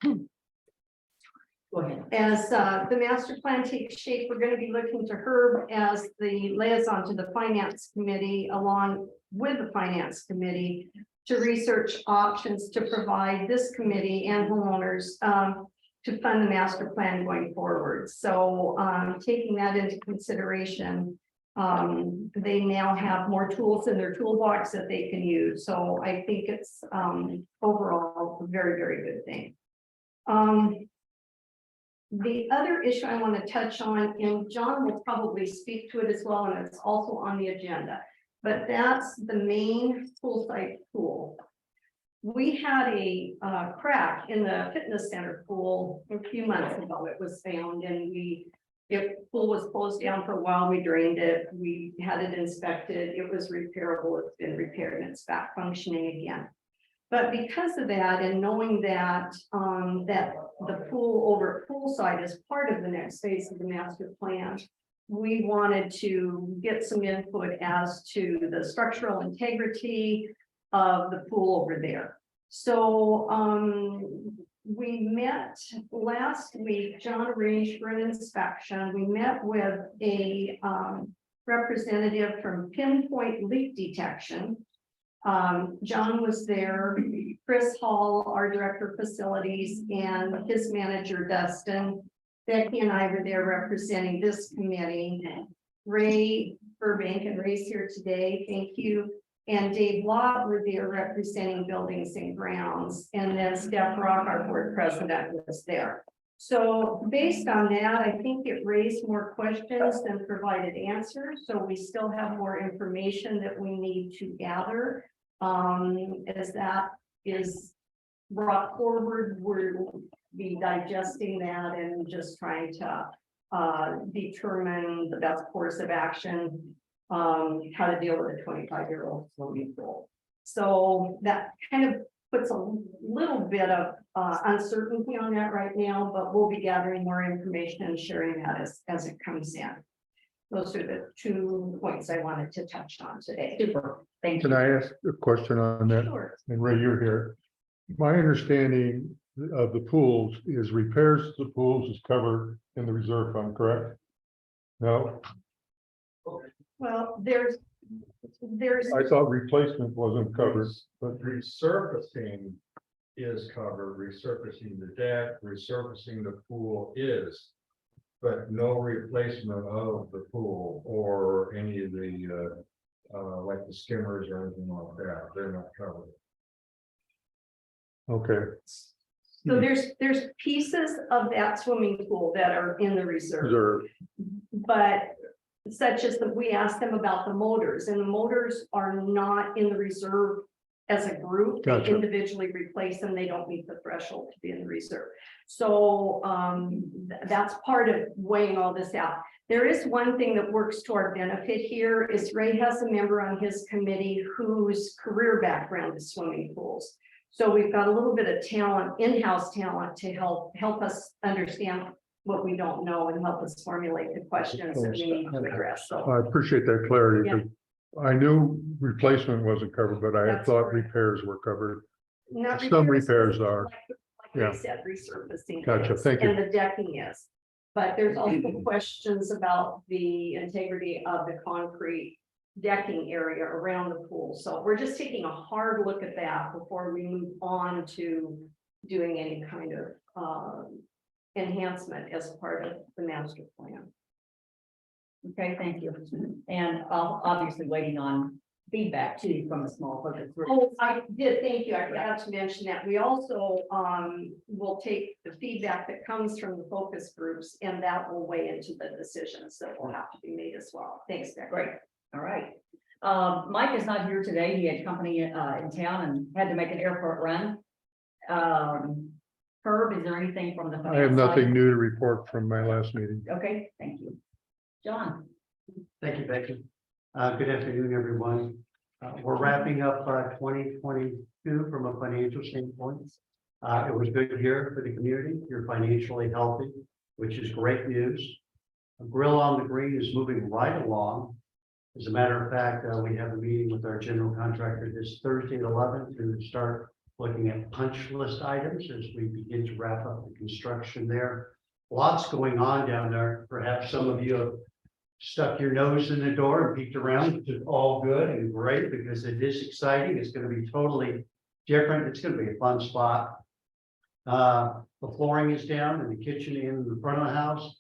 Go ahead. As the master plan takes shape, we're going to be looking to Herb as the liaison to the finance committee, along with the finance committee, to research options to provide this committee and homeowners to fund the master plan going forward. So taking that into consideration, they now have more tools in their toolbox that they can use. So I think it's overall a very, very good thing. The other issue I want to touch on, and John will probably speak to it as well, and it's also on the agenda, but that's the main poolside pool. We had a crack in the fitness center pool a few months ago. It was found, and the pool was closed down for a while. We drained it. We had it inspected. It was repairable. It's been repaired and it's back functioning again. But because of that, and knowing that that the pool over at poolside is part of the next phase of the master plan, we wanted to get some input as to the structural integrity of the pool over there. So we met last week. John arranged for an inspection. We met with a representative from Pinpoint Leak Detection. John was there, Chris Hall, our director of facilities, and his manager, Dustin. Becky and I were there representing this committee. Ray Burbank, and Ray's here today, thank you. And Dave Law were there representing buildings and grounds. And then Steph Rock, our board president, was there. So based on that, I think it raised more questions than provided answers. So we still have more information that we need to gather. As that is brought forward, we'll be digesting that and just trying to determine the best course of action, how to deal with a 25-year-old swimming pool. So that kind of puts a little bit of uncertainty on that right now, but we'll be gathering more information and sharing that as it comes in. Those are the 2 points I wanted to touch on today. Super. Thank Can you. I ask a question on that? Sure. And Ray, you're here. My understanding of the pools is repairs to the pools is covered in the reserve fund, correct? No, Well, there's I thought replacement wasn't covered, but Resurfacing is covered, resurfacing the deck, resurfacing the pool is. But no replacement of the pool or any of the like the skimmers or anything like that, they're not covered. okay. so there's pieces of that swimming pool that are in the reserve. Reserve, But such as that, we asked them about the motors, and the motors are not in the reserve as a group. They Gotcha. individually replace them. They don't meet the threshold to be in the reserve. So that's part of weighing all this out. There is one thing that works to our benefit here is Ray has a member on his committee whose career background is swimming pools. So we've got a little bit of talent, in-house talent, to help us understand what we don't know and help us formulate the questions that we need to address. So I appreciate that clarity, Yeah. because I knew replacement wasn't covered, but I had That's thought correct. repairs were covered. not Some repairs are. Like Yeah. I said, resurfacing. Gotcha, is, thank you. And the decking is. But there's also questions about the integrity of the concrete decking area around the pool. So we're just taking a hard look at that before we move on to doing any kind of enhancement as part of the master plan. Okay, thank you. And obviously waiting on feedback too from the small focus group. Oh, I did, thank you. I forgot to mention that. We also will take the feedback that comes from the focus groups, and that will weigh into the decisions that will have to be made as well. Thanks, Becky. Great. All right. Mike is not here today. He had company in town and had to make an airport run. Herb, is there anything from the? I have finance nothing side? new to report from my last meeting. Okay, thank you. John. Thank you, Becky. Good afternoon, everyone. We're wrapping up 2022 from a financial standpoint. It was good year for the community. You're financially healthy, which is great news. Grill on the Green is moving right along. As a matter of fact, we have a meeting with our general contractor this Thursday at 11 to start looking at punch list items as we begin to wrap up the construction there. Lots going on down there. Perhaps some of you have stuck your nose in the door and peeked around, which is all good and great because it is exciting. It's going to be totally different. It's going to be a fun spot. The flooring is down in the kitchen and in the front of the house.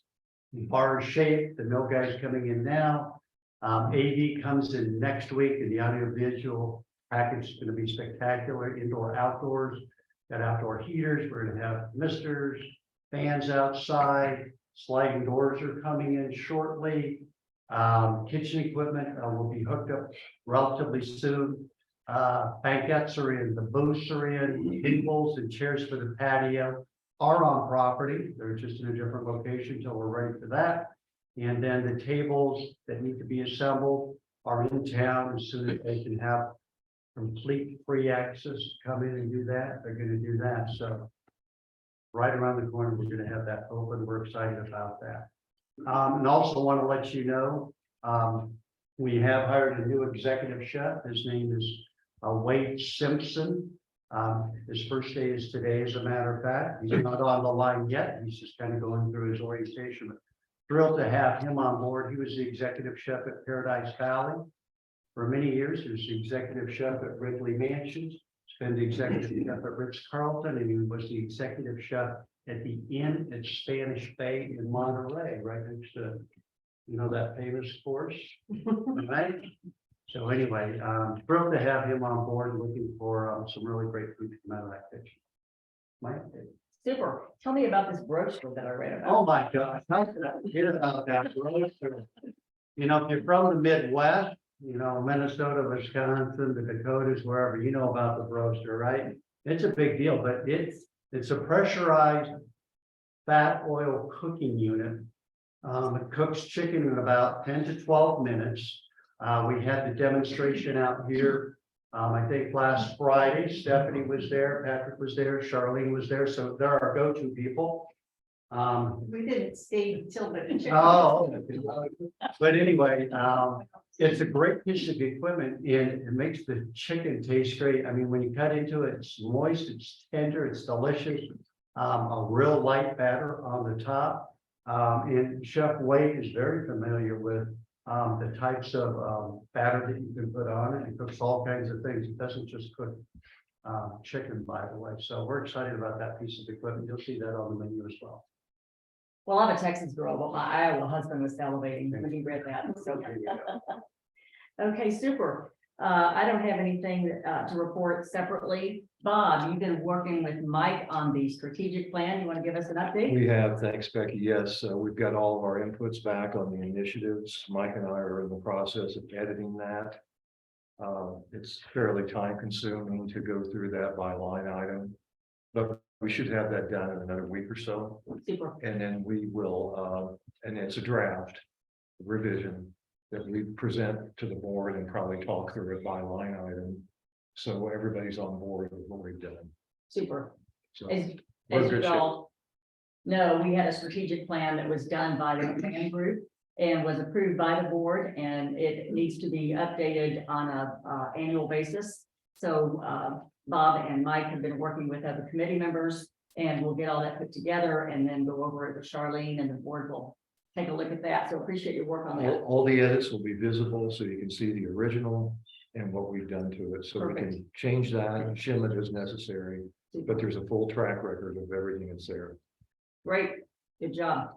The bar is shaped. The mill guy's coming in now. AV comes in next week and the audiovisual package is going to be spectacular, indoor, outdoors. Got outdoor heaters. We're going to have misters, fans outside. Sliding doors are coming in shortly. Kitchen equipment will be hooked up relatively soon. Banquettes are in, the booths are in, tables and chairs for the patio are on property. They're just in a different location until we're ready for that. And then the tables that need to be assembled are in town as soon as they can have complete free access to come in and do that. They're going to do that. So right around the corner, we're going to have that open. We're excited about that. And also want to let you know, we have hired a new executive chef. His name is Wade Simpson. His first day is today, as a matter of fact. He's not on the line yet. He's just kind of going through his orientation. But thrilled to have him on board. He was the executive chef at Paradise Valley for many years. He was the executive chef at Wrigley Mansions. He's been the executive chef at Ritz-Carlton, and he was the executive chef at the Inn at Spanish Bay in Monterey, right next to, you know, that famous course, right? So anyway, thrilled to have him on board, looking for some really great food to come out of that kitchen. Mike? Super. Tell me about this brochure that I read about. Oh, my gosh, how could I forget about that roaster? You know, if you're from the Midwest, you know, Minnesota, Wisconsin, the Dakotas, wherever, you know about the roaster, right? It's a big deal, but it's a pressurized fat oil cooking unit. It cooks chicken in about 10 to 12 minutes. We had the demonstration out here, I think last Friday. Stephanie was there, Patrick was there, Charlene was there, so they're our go-to people. We didn't stay until the. Oh, but anyway, it's a great piece of equipment and it makes the chicken taste great. I mean, when you cut into it, it's moist, it's tender, it's delicious. A real light batter on the top. And Chef Wade is very familiar with the types of batter that you can put on it. He cooks all kinds of things. He doesn't just cook chicken, by the way. So we're excited about that piece of equipment. You'll see that on the menu as well. Well, I'm a Texas girl, but my Iowa husband was salivating when he read that. So, okay, super. I don't have anything to report separately. Bob, you've been working with Mike on the strategic plan. You want to give us an update? We have, thanks, Becky. Yes, we've got all of our inputs back on the initiatives. Mike and I are in the process of editing that. It's fairly time consuming to go through that by line item, but we should have that done in another week or so. Super. And then we will, and it's a draft revision that we present to the board and probably talk through it by line item. So everybody's on board with what we've done. Super. So As we're in you good shape. all know, we had a strategic plan that was done by the command group and was approved by the board, and it needs to be updated on a annual basis. So Bob and Mike have been working with other committee members, and we'll get all that put together and then go over it with Charlene, and the board will take a look at that. So appreciate your work on that. All the edits will be visible, so you can see the original and what we've done to it, so we can change that and shim it as necessary. But there's a full track record of everything that's there. Great, good job.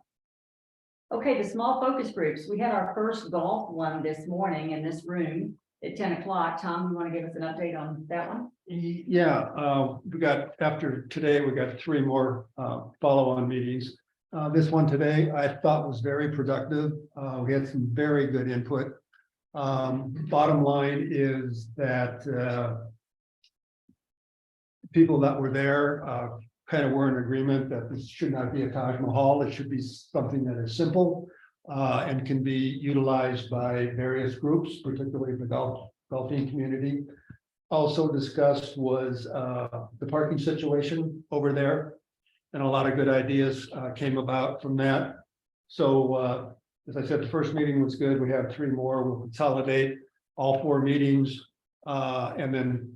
Okay, the small focus groups. We had our first golf one this morning in this room at 10 o'clock. Tom, you want to give us an update on that one? Yeah, we got, after today, we got 3 more follow-on meetings. This one today, I thought was very productive. We had some very good input. Bottom line is that people that were there kind of were in agreement that this should not be a Taj Mahal. It should be something that is simple and can be utilized by various groups, particularly the golfing community. Also discussed was the parking situation over there, and a lot of good ideas came about from that. So as I said, the first meeting was good. We have 3 more. We'll consolidate all 4 meetings and then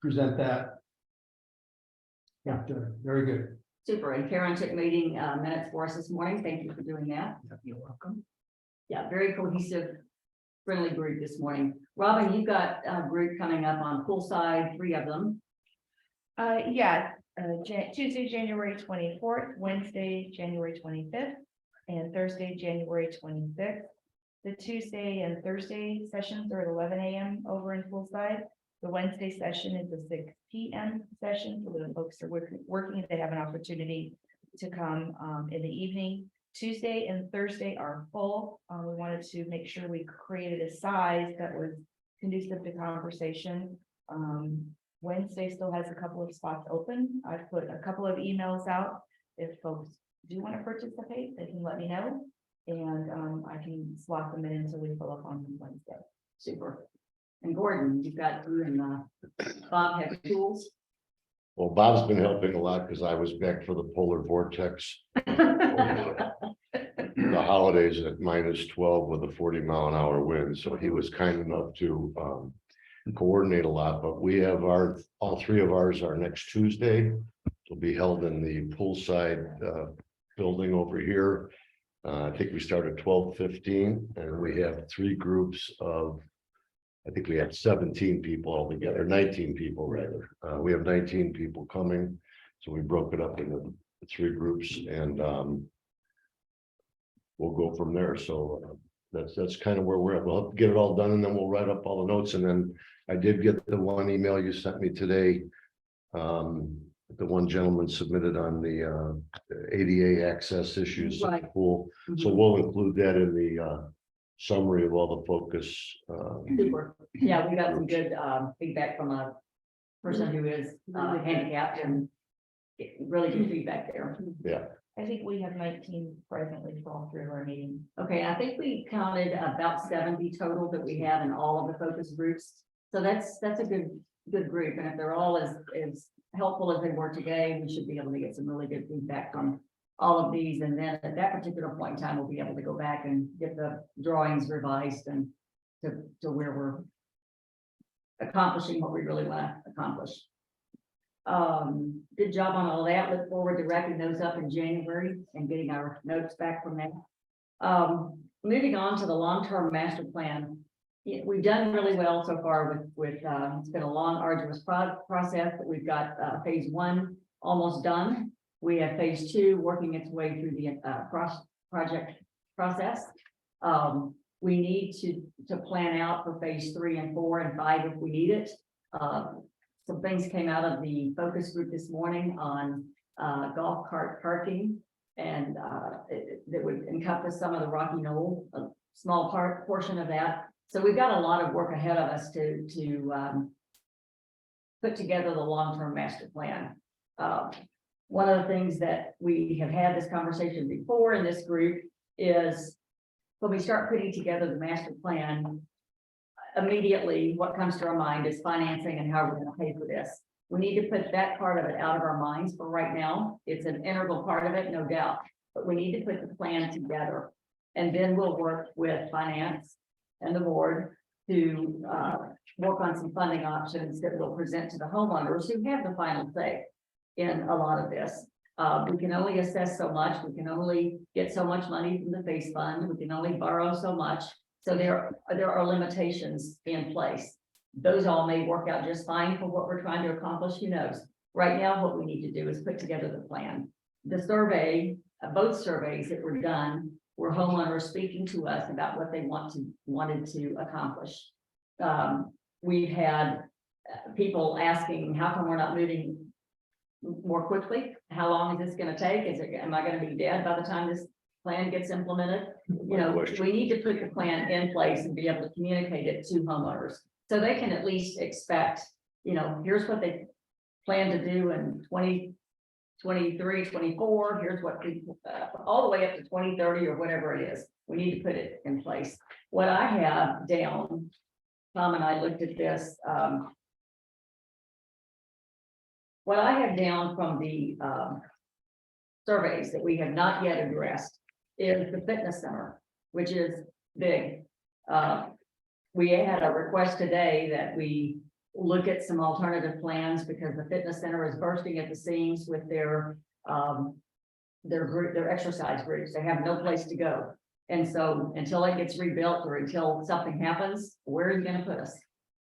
present that But, very good. Super. And Karen took meeting minutes for us this morning. Thank you for doing that. You're welcome. Yeah, very cohesive, friendly group this morning. Robin, you've got a group coming up on poolside, 3 of them. Tuesday, January 24th, Wednesday, January 25th, and Thursday, January 26th. The Tuesday and Thursday sessions are at 11 a.m. over in Poolside. The Wednesday session is a 6 p.m. session, so the folks are working, they have an opportunity to come in the evening. Tuesday and Thursday are full. We wanted to make sure we created a size that was conducive to conversation. Wednesday still has a couple of spots open. I've put a couple of emails out. If folks do want to participate, they can let me know. And I can slot them in until we fill up on Wednesday. Super. And Gordon, you've got you and Bob have tools. Well, Bob's been helping a lot because I was back for the polar vortex. The holidays at -12 with a 40-mile-an-hour wind, so he was kind enough to coordinate a lot, but we have all 3 of ours are next Tuesday. It'll be held in the poolside building over here. I think we start at 12:15, and we have 3 groups of, I think we have 17 people altogether, 19 people rather. We have 19 people coming, so we broke it up into 3 groups, and we'll go from there. So that's kind of where we're at. We'll get it all done, and then we'll write up all the notes. And then I did get the one email you sent me today. The one gentleman submitted on the ADA access issues at the Right. pool. So we'll include that in the summary of all the focus. Super. Yeah, we got some good feedback from a person who is handicapped and really good feedback there. Yeah, I think we have 19 presently for all 3 of our meetings. Okay, I think we counted about 70 total that we have in all of the focus groups. So that's a good group. And if they're all as helpful as they were today, we should be able to get some really good feedback from all of these. And then at that particular point in time, we'll be able to go back and get the drawings revised and to where we're accomplishing what we really want to accomplish. Good job on all that. Look forward to wrapping those up in January and getting our notes back from that. Moving on to the long-term master plan. Yeah, we've done really well so far with it's been a long arduous process, but we've got phase 1 almost done. We have phase 2 working its way through the project process. We need to plan out for phase 3 and 4 and 5 if we need it. Some things came out of the focus group this morning on golf cart parking, and that would encompass some of the Rocky Knoll, a small portion of that. So we've got a lot of work ahead of us to put together the long-term master plan. One of the things that we have had this conversation before in this group is when we start putting together the master plan, immediately what comes to our mind is financing and how we're going to pay for this. We need to put that part of it out of our minds for right now. It's an integral part of it, no doubt, but we need to put the plan together. And then we'll work with finance and the board to work on some funding options that we'll present to the homeowners who have the final say in a lot of this. We can only assess so much. We can only get so much money from the phase fund. We can only borrow so much. So there are limitations in place. Those all may work out just fine for what we're trying to accomplish. Who knows? Right now, what we need to do is put together the plan. The survey, both surveys that were done, were homeowners speaking to us about what they wanted to accomplish. We've had people asking, how come we're not moving more quickly? How long is this going to take? Am I going to be dead by the time this plan gets implemented? You know, we need to put the plan in place and be able to communicate it to homeowners so they can at least expect, you know, here's what they plan to do in 2023, 24. Here's what people, all the way up to 2030 or whatever it is. We need to put it in place. What I have down, Tom and I looked at this. What I have down from the surveys that we have not yet addressed is the fitness center, which is big. We had a request today that we look at some alternative plans because the fitness center is bursting at the seams with their group, their exercise groups. They have no place to go. And so until it gets rebuilt or until something happens, where are you gonna put us?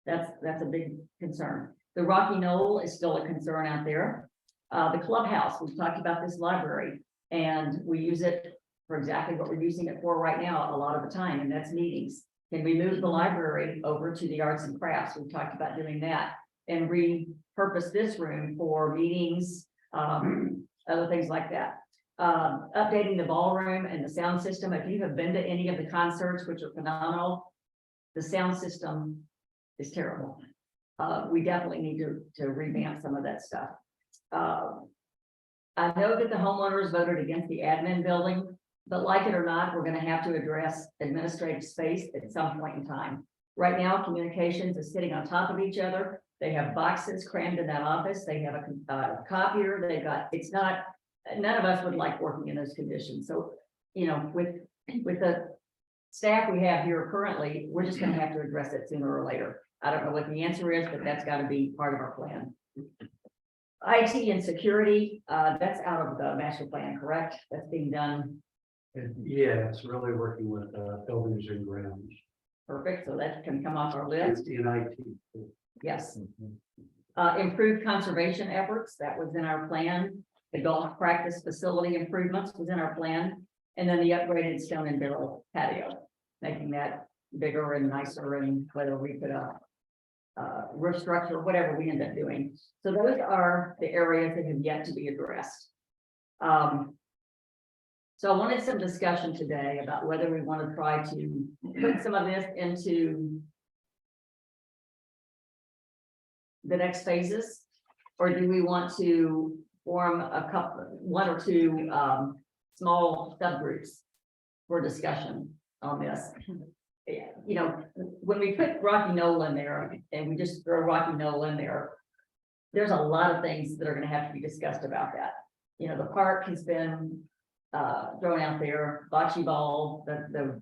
That's a big concern. The Rocky Knoll is still a concern out there. The clubhouse, we've talked about this library, and we use it for exactly what we're using it for right now, a lot of the time, and that's meetings. Can we move the library over to the arts and crafts? We've talked about doing that and repurpose this room for meetings, other things like that. Updating the ballroom and the sound system. If you have been to any of the concerts, which are phenomenal, the sound system is terrible. We definitely need to revamp some of that stuff. I know that the homeowners voted against the admin building, but like it or not, we're gonna have to address administrative space at some point in time. Right now, communications is sitting on top of each other. They have boxes crammed in that office. They have a copier. They've got, it's not, none of us would like working in those conditions. So, you know, with the staff we have here currently, we're just gonna have to address it sooner or later. I don't know what the answer is, but that's gotta be part of our plan. IT and security, that's out of the master plan, correct? That's being done. Yeah, it's really working with buildings and grounds. Perfect, so that can come off our list. It's in IT. Yes. Improved conservation efforts, that was in our plan. The golf practice facility improvements was in our plan. And then the upgraded stone and barrel patio, making that bigger and nicer, and whether we could roof structure, whatever we end up doing. So those are the areas that have yet to be addressed. So I wanted some discussion today about whether we want to try to put some of this into the next phases, or do we want to form a couple, one or two small subgroups for discussion on this? You know, when we put Rocky Knoll in there and we just throw Rocky Knoll in there, there's a lot of things that are going to have to be discussed about that. You know, the park has been thrown out there, bocce ball, the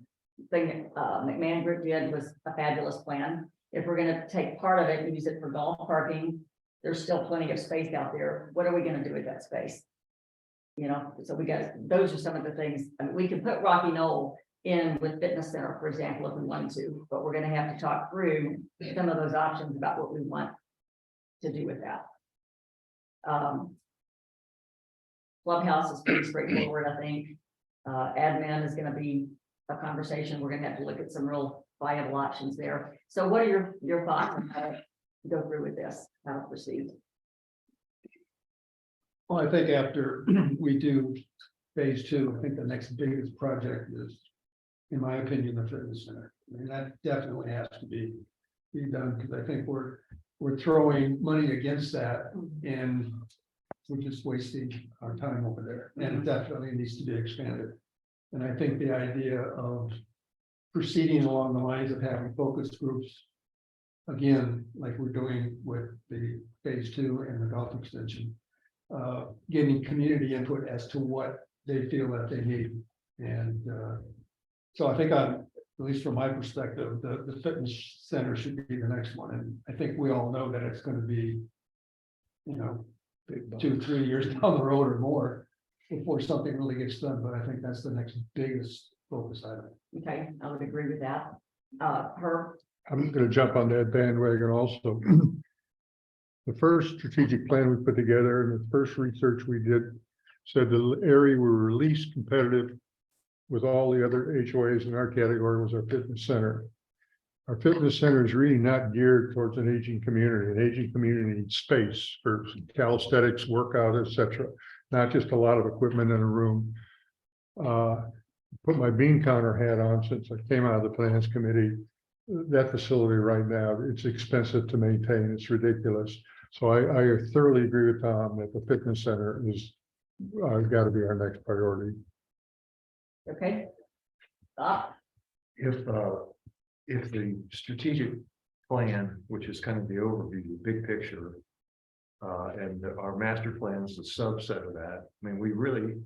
thing McMahon Group did was a fabulous plan. If we're going to take part of it and use it for golf parking, there's still plenty of space out there. What are we going to do with that space? You know, so we got, those are some of the things. I mean, we can put Rocky Knoll in with fitness center, for example, if we wanted to, but we're going to have to talk through some of those options about what we want to do with that. Clubhouse is pretty straightforward, I think. Admin is going to be a conversation. We're going to have to look at some real viable options there. So what are your thoughts on how to go through with this, how to proceed? Well, I think after we do phase two, I think the next biggest project is, in my opinion, the fitness center. I mean, that definitely has to be done, because I think we're throwing money against that and we're just wasting our time over there, and it definitely needs to be expanded. And I think the idea of proceeding along the lines of having focus groups, again, like we're doing with the phase two and the golf extension, getting community input as to what they feel that they need. And so I think at least from my perspective, the fitness center should be the next one. And I think we all know that it's going to be, you know, 2-3 years down the road or more before something really gets done. But I think that's the next biggest focus item. Okay, I would agree with that. Herb? I'm gonna jump on that bandwagon also. The first strategic plan we put together and the first research we did said the area we were least competitive with all the other HOAs in our category was our fitness center. Our fitness center is really not geared towards an aging community. An aging community needs space for calisthenics, workout, etc. Not just a lot of equipment in a room. Put my bean counter hat on since I came out of the finance committee. That facility right now, it's expensive to maintain. It's ridiculous. So I thoroughly agree with Tom that the fitness center is got to be our next priority. Okay. If the strategic plan, which is kind of the overview, the big picture, and our master plan is a subset of that, I mean, we really,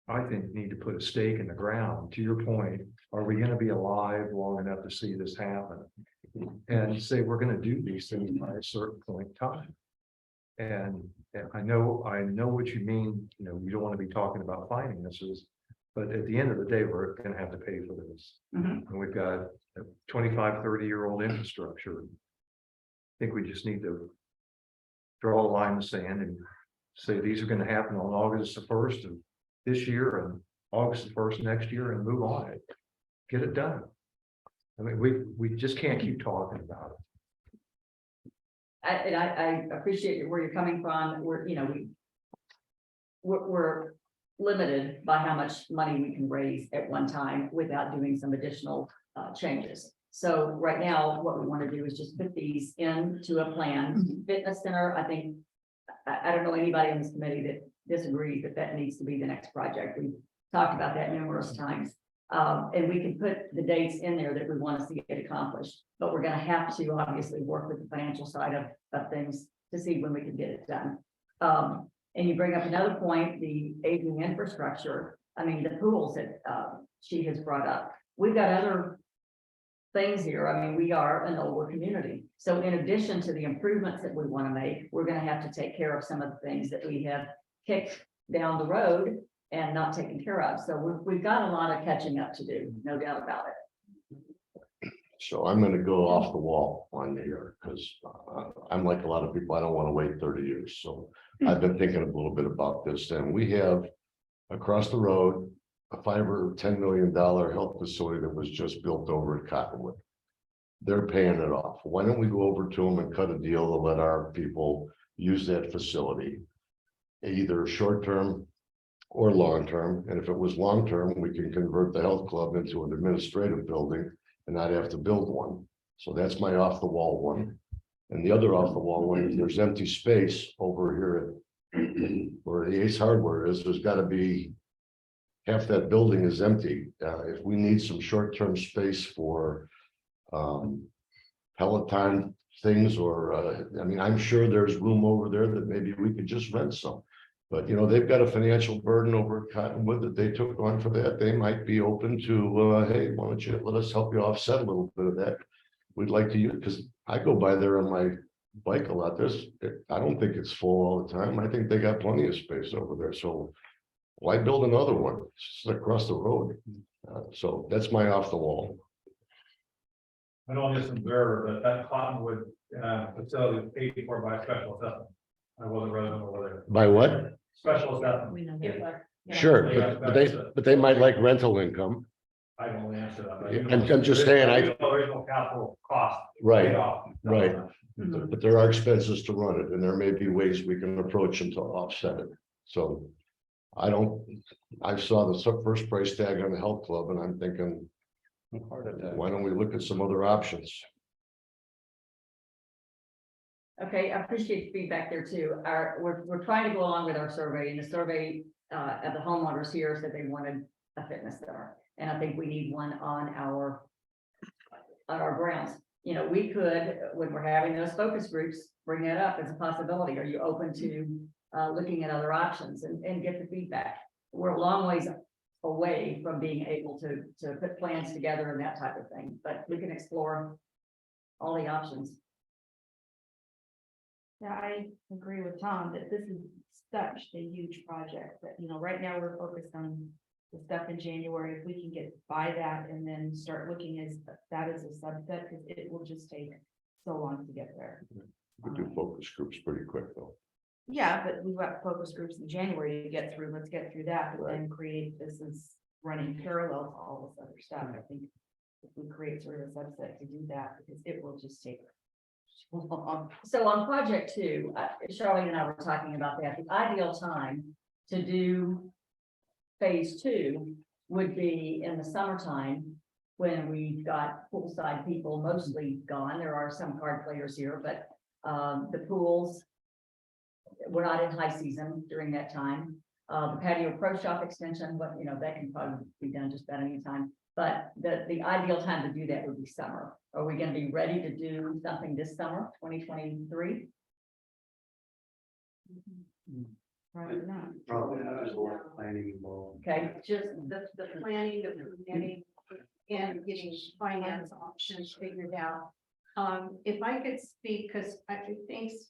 I think, need to put a stake in the ground. To your point, are we going to be alive long enough to see this happen? and say, we're gonna do these things by a certain point in time. And I know what you mean, you know, you don't want to be talking about finances, but at the end of the day, we're gonna have to pay for this. Mhm. And we've got a 25, 30-year-old infrastructure. I think we just need to draw a line in the sand and say these are gonna happen on August the 1st of this year and August the 1st next year and move on it. Get it done. I mean, we just can't keep talking about it. I appreciate where you're coming from. We're, you know, we're limited by how much money we can raise at one time without doing some additional changes. So right now, what we want to do is just put these into a plan. Fitness center, I think, I don't know anybody on this committee that disagrees that that needs to be the next project. We've talked about that numerous times. And we can put the dates in there that we want to see it accomplished, but we're gonna have to obviously work with the financial side of things to see when we can get it done. And you bring up another point, the aging infrastructure. I mean, the pools that she has brought up. We've got other things here. I mean, we are an older community. So in addition to the improvements that we want to make, we're gonna have to take care of some of the things that we have kicked down the road and not taken care of. So we've got a lot of catching up to do, no doubt about it. So I'm gonna go off the wall on here, because I'm like a lot of people, I don't want to wait 30 years, so I've been thinking a little bit about this, and we have across the road a $5 or $10 million health facility that was just built over at Cottonwood. They're paying it off. Why don't we go over to them and cut a deal to let our people use that facility, either short-term or long-term, and if it was long-term, we can convert the health club into an administrative building and not have to build one. So that's my off-the-wall one. And the other off-the-wall one, if there's empty space over here at where the Ace Hardware is, there's gotta be half that building is empty. If we need some short-term space for Peloton things, or I mean, I'm sure there's room over there that maybe we could just rent some. But you know, they've got a financial burden over at Cottonwood that they took on for that. They might be open to, hey, why don't you let us help you offset a little bit of that? We'd like to use, because I go by there on my bike a lot. I don't think it's full all the time. I think they got plenty of space over there. So why build another one? It's just across the road. So that's my off the wall. I don't just observe that Cottonwood facility is paid for by special assessment. I wasn't resident over there. By what? Special assessment. We know It that. was, yeah. Sure, but they might like rental income. I don't really answer that. but I'm just saying, Original capital cost. Right, paid off. right. But there are expenses to run it, and there may be ways we can approach them to offset it. So I saw the first price tag on the health club, and I'm thinking, why don't we look at some other options? Okay, I appreciate the feedback there too. We're trying to go along with our survey, and the survey of the homeowners here said they wanted a fitness center. And I think we need one on our grounds. You know, we could, when we're having those focus groups, bring that up as a possibility. Are you open to looking at other options and get the feedback? We're a long ways away from being able to put plans together and that type of thing, but we can explore all the options. Yeah, I agree with Tom that this is such a huge project that, you know, right now we're focused on the stuff in January. If we can get by that and then start looking at that as a subset, because it will just take so long to get there. We do focus groups pretty quick though. Yeah, but we've got focus groups in January to get through. Let's get through that, but then create this is running parallel to all this other stuff. I think if we create sort of a subset to do that, because it will just take so long. So on project 2, Charlene and I were talking about that. The ideal time to do phase 2 would be in the summertime when we've got poolside people mostly gone. There are some card players here, but the pools, we're not in high season during that time. The patio pro shop extension, but you know, that can probably be done just about any time. But the ideal time to do that would be summer. Are we going to be ready to do something this summer, 2023? Probably not. Probably not, there's a lot of planning involved. Okay, Just the planning, the planning, and getting finance options figured out. If I could speak, because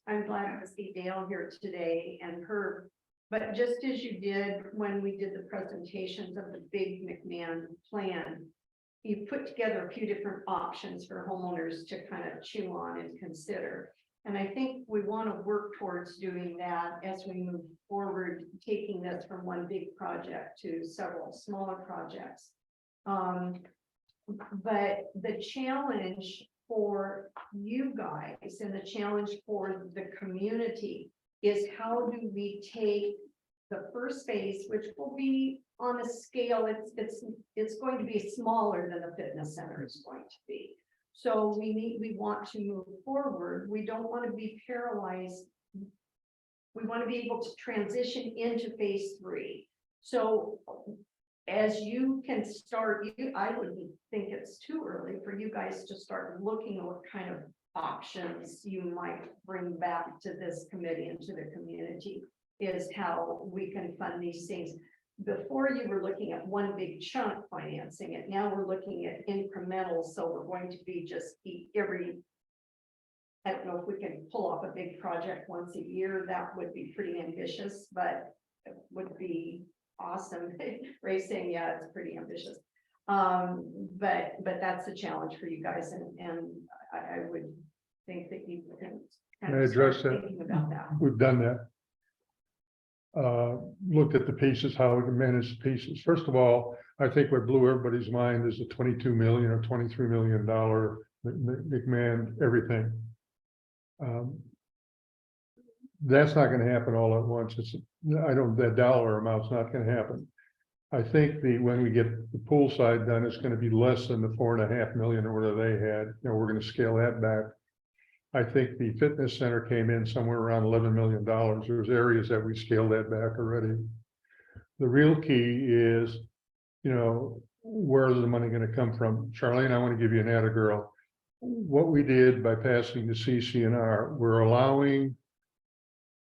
I'm glad to see Dale here today and her. But just as you did when we did the presentations of the big McMahon plan, you put together a few different options for homeowners to kind of chew on and consider. And I think we want to work towards doing that as we move forward, taking this from one big project to several smaller projects. But the challenge for you guys and the challenge for the community is how do we take the first phase, which will be on a scale, it's going to be smaller than the fitness center is going to be. So we want to move forward. We don't want to be paralyzed. We want to be able to transition into phase 3. So as you can start, I wouldn't think it's too early for you guys to start looking at what kind of options you might bring back to this committee and to the community, is how we can fund these things. Before you were looking at one big chunk financing it. Now we're looking at incremental. So we're going to be just I don't know if we can pull off a big project once a year. That would be pretty ambitious, but it would be awesome. Ray's saying, yeah, it's pretty ambitious. But that's a challenge for you guys. And I would think that you can kind May I of address start that? thinking about that. We've done that. Looked at the pieces, how we can manage the pieces. First of all, I think what blew everybody's mind is the 22 million or $23 million McMahon everything. That's not going to happen all at once. That dollar amount's not going to happen. I think when we get the pool side done, it's going to be less than the 4.5 million or whatever they had. We're going to scale that back. I think the fitness center came in somewhere around $11 million. There's areas that we scaled that back already. The real key is, where is the money going to come from? Charlene, I want to give you an atta girl. What we did by passing the CC&R,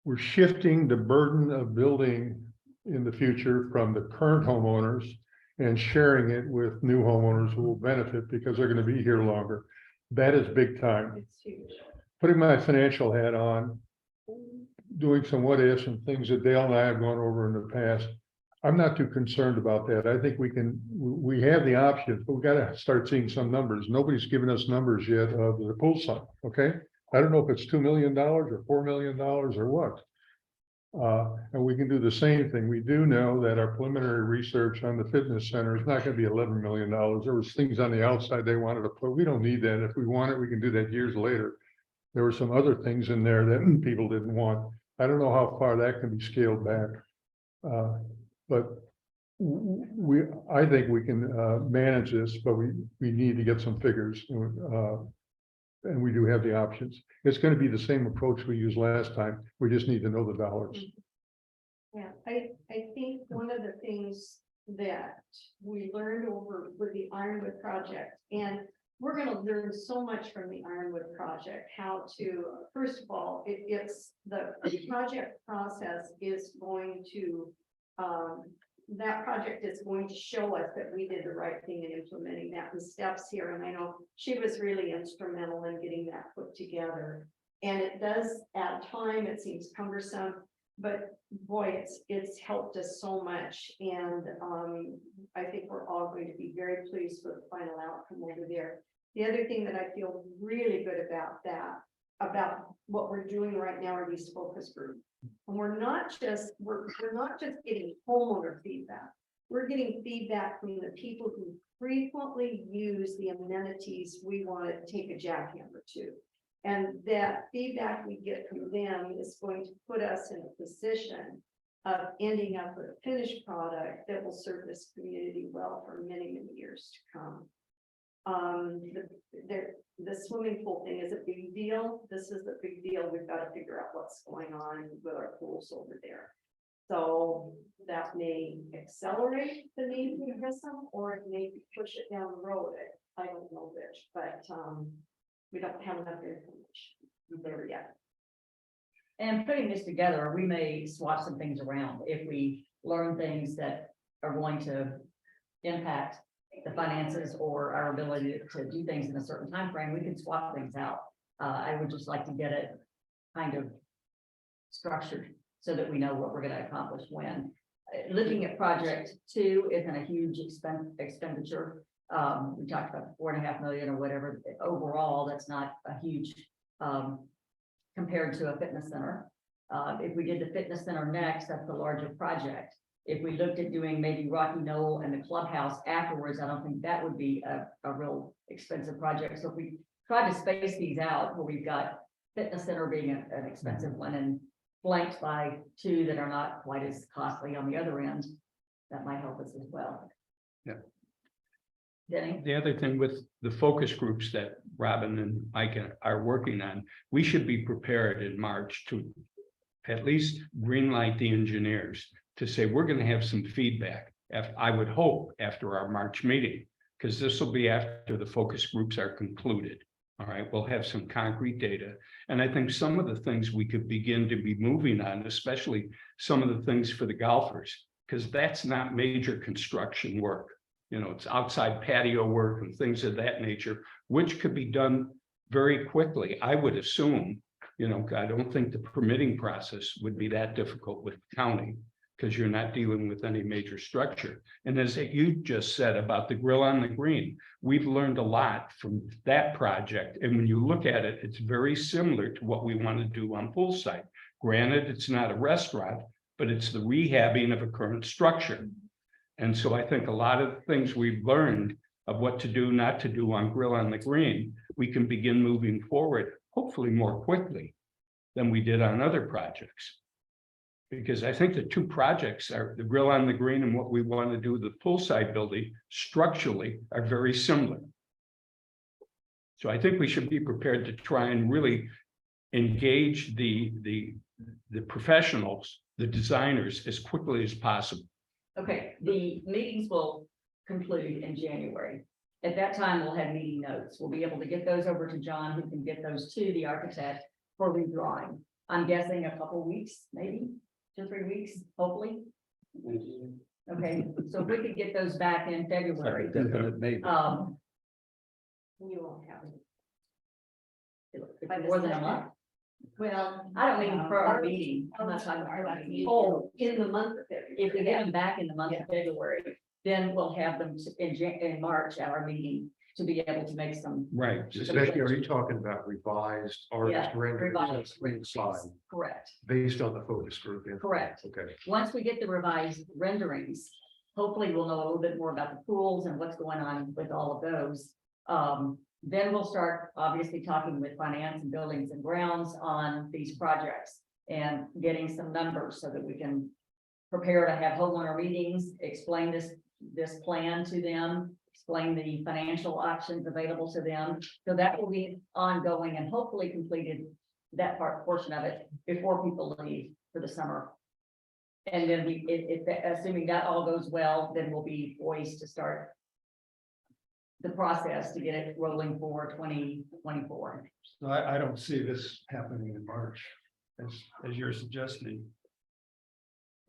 we're shifting the burden of building in the future from the current homeowners and sharing it with new homeowners who will benefit because they're going to be here longer. That is big time. It's huge. Putting my financial hat on, doing some what ifs and things that Dale and I have gone over in the past. I'm not too concerned about that. I think we have the options, but we got to start seeing some numbers. Nobody's given us numbers yet of the pool side. Okay. I don't know if it's $2 million or $4 million or what. And we can do the same thing. We do know that our preliminary research on the fitness center is not going to be $11 million. There was things on the outside they wanted to put. We don't need that. If we want it, we can do that years later. There were some other things in there that people didn't want. I don't know how far that can be scaled back. But I think we can manage this, but we need to get some figures. And we do have the options. It's going to be the same approach we used last time. We just need to know the dollars. Yeah, I think one of the things that we learned over with the Ironwood project, and we're going to learn so much from the Ironwood project, how to, first of all, it's the project process is going to, that project is going to show us that we did the right thing in implementing that in steps here. And I know she was really instrumental in getting that put together. And it does at time, it seems cumbersome, but boy, it's helped us so much. And I think we're all going to be very pleased with the final outcome over there. The other thing that I feel really good about what we're doing right now are these focus groups. And we're not just getting homeowner feedback. We're getting feedback from the people who frequently use the amenities we want to take a jackhammer to. And that feedback we get from them is going to put us in a position of ending up with a finished product that will serve this community well for many, many years to come. The swimming pool thing is a big deal. This is a big deal. We've got to figure out what's going on with our pools over there. So that may accelerate the need to address them, or it may push it down the road. I don't know which, but we don't have enough information there yet. And putting this together, we may swap some things around if we learn things that are going to impact the finances or our ability to do things in a certain time frame, we can swap things out. I would just like to get it kind of structured so that we know what we're gonna accomplish when. Looking at project 2 isn't a huge expenditure. We talked about 4.5 million or whatever. Overall, that's not a huge, compared to a fitness center. If we did the fitness center next, that's the larger project. If we looked at doing maybe Rocky Knoll and the clubhouse afterwards, I don't think that would be a real expensive project. So if we try to space these out, where we've got fitness center being an expensive one and flanked by 2 that are not quite as costly on the other end, that might help us as well. Yeah. Denny? The other thing with the focus groups that Robin and Mike are working on, we should be prepared in March to at least greenlight the engineers to say, we're gonna have some feedback. I would hope after our March meeting, because this will be after the focus groups are concluded. All right, we'll have some concrete data. And I think some of the things we could begin to be moving on, especially some of the things for the golfers, because that's not major construction work. You know, it's outside patio work and things of that nature, which could be done very quickly. I would assume, you know, I don't think the permitting process would be that difficult with the county, because you're not dealing with any major structure. And as you just said about the grill on the green, we've learned a lot from that project. And when you look at it, it's very similar to what we want to do on Poolside. Granted, it's not a restaurant, but it's the rehabbing of a current structure. And so I think a lot of the things we've learned of what to do, not to do on Grill on the Green, we can begin moving forward, hopefully more quickly than we did on other projects. Because I think the 2 projects are the Grill on the Green and what we want to do with the Poolside building structurally are very similar. So I think we should be prepared to try and really engage the professionals, the designers, as quickly as possible. Okay, the meetings will conclude in January. At that time, we'll have meeting notes. We'll be able to get those over to John, who can get those to the architect for redrawing. I'm guessing a couple weeks, maybe 2 or 3 weeks, hopefully. Okay, so if we could get those back in February, Maybe. You won't have it. it's more than a month. Well, I don't mean for our meeting. I'm not talking about our meeting. oh, in the month of February. If we get them back in the month of February, then we'll have them in March at our meeting to be able to make some. Right. Especially, are you talking about revised artist renderings revised. inside Correct, based on the focus group? correct. Okay. Once we get the revised renderings, hopefully we'll know a little bit more about the pools and what's going on with all of those. Then we'll start obviously talking with finance and buildings and grounds on these projects and getting some numbers so that we can prepare to have homeowner meetings, explain this plan to them, explain the financial options available to them. So that will be ongoing and hopefully completed, that portion of it, before people leave for the summer. And then assuming that all goes well, then we'll be poised to start the process to get it rolling for 2024. So I don't see this happening in March, as you're suggesting.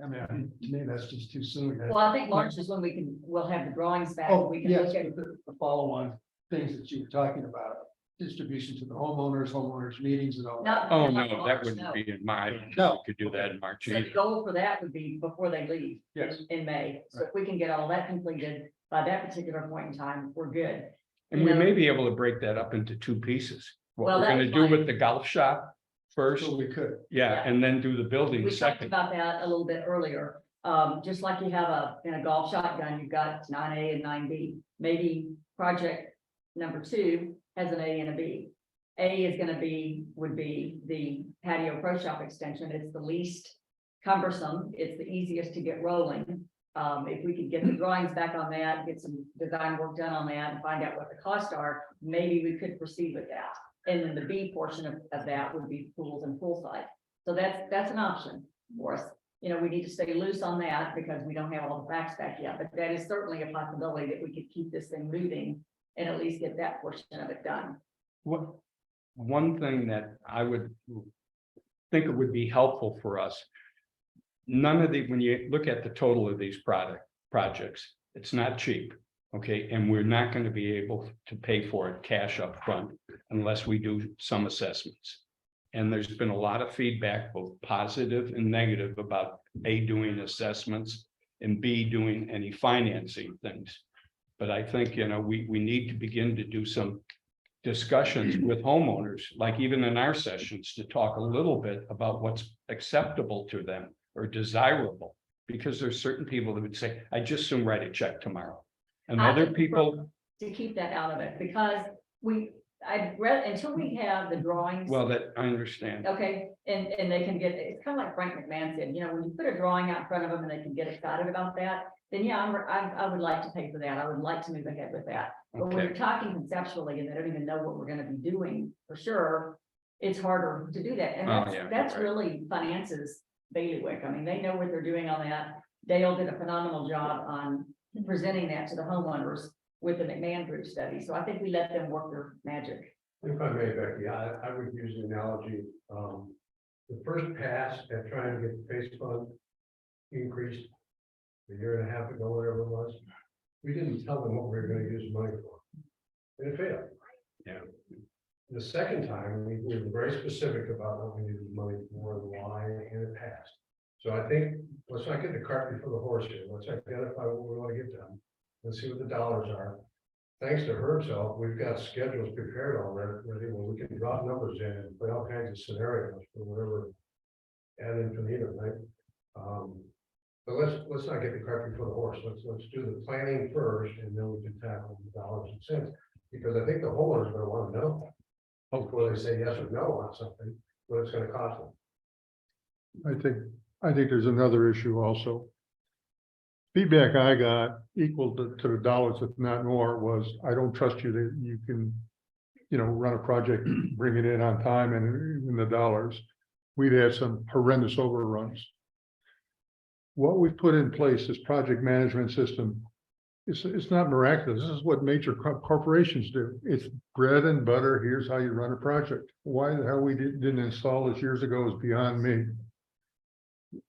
I mean, to me, that's just too soon. Well, I think March is when we'll have the drawings back. Oh, We can yes, look at. but the follow-on things that you were talking about, distribution to the homeowners meetings and all. that. Oh, not no, March, that wouldn't no. be in my, No. we could do that in March. So the either. goal for that would be before they leave. Yes. In May. So if we can get all that completed by that particular point in time, we're good. And we may be able to break that up into 2 pieces. What Well, we're that gonna was do my- with the golf shop first, So we could. yeah, and then do the building We talked second. about that a little bit earlier. Just like you have in a golf shotgun, you've got 9A and 9B. Maybe project number 2 has an A and a B. A is would be the patio pro shop extension. It's the least cumbersome. It's the easiest to get rolling. If we could get the drawings back on that, get some design work done on that and find out what the costs are, maybe we could proceed with that. And then the B portion of that would be pools and poolside. So that's an option for us. You know, we need to stay loose on that because we don't have all the facts back yet, but that is certainly a possibility that we could keep this thing moving and at least get that portion of it done. One thing that I would think it would be helpful for us. When you look at the total of these projects, it's not cheap. Okay, and we're not going to be able to pay for it cash up front unless we do some assessments. And there's been a lot of feedback, both positive and negative, about A, doing assessments and B, doing any financing things. But I think, we need to begin to do some discussions with homeowners, like even in our sessions, to talk a little bit about what's acceptable to them or desirable. Because there's certain people that would say, I just soon write a check tomorrow. And I other would people, To keep that out of it, because I'd read, until we have the drawings. well, that I understand. Okay, and they can get, it's kind of like Frank McMahon said, when you put a drawing out in front of them and they can get excited about that, then yeah, I would like to pay for that. I would like to move ahead with that. But when Okay. you're talking conceptually and they don't even know what we're gonna be doing for sure, it's harder to do that. And Oh, that's, yeah, that's right. really finances bailiwick. I mean, they know what they're doing on that. Dale did a phenomenal job on presenting that to the homeowners with the McMahon Group study. So I think we let them work their magic. If I may, Becky, I would use the analogy, the first pass at trying to get the face fund increased a year and a half ago, whatever it was, we didn't tell them what we were gonna use the money for. And it failed. Yeah. The second time, we were very specific about what we needed the money for and why, and it passed. So I think, let's not get the cart before the horse here. Let's identify what we want to get done. Let's see what the dollars are. Thanks to Herb's help, we've got schedules prepared already, where we can drop numbers in and play all kinds of scenarios for whatever. Ad infinitum, right? But let's not get the cart before the horse. Let's do the planning first, and then we can tackle the dollars and cents. Because I think the homeowners are gonna want to know before they say yes or no on something, what it's gonna cost them. I think there's another issue also. Feedback I got equal to the dollars, if not more, was I don't trust you that you can, run a project, bring it in on time and in the dollars. We'd had some horrendous overruns. What we've put in place, this project management system, it's not miraculous. This is what major corporations do. It's bread and butter. Here's how you run a project. Why the hell we didn't install this years ago is beyond me.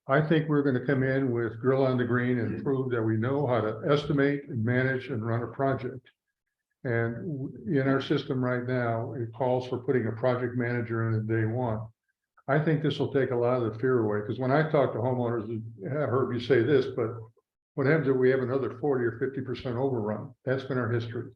I think we're going to come in with Grill on the Green and prove that we know how to estimate and manage and run a project. And in our system right now, it calls for putting a project manager in at day one. I think this will take a lot of the fear away, because when I talk to homeowners, I heard you say this, but what happens if we have another 40 or 50% overrun? That's been our history.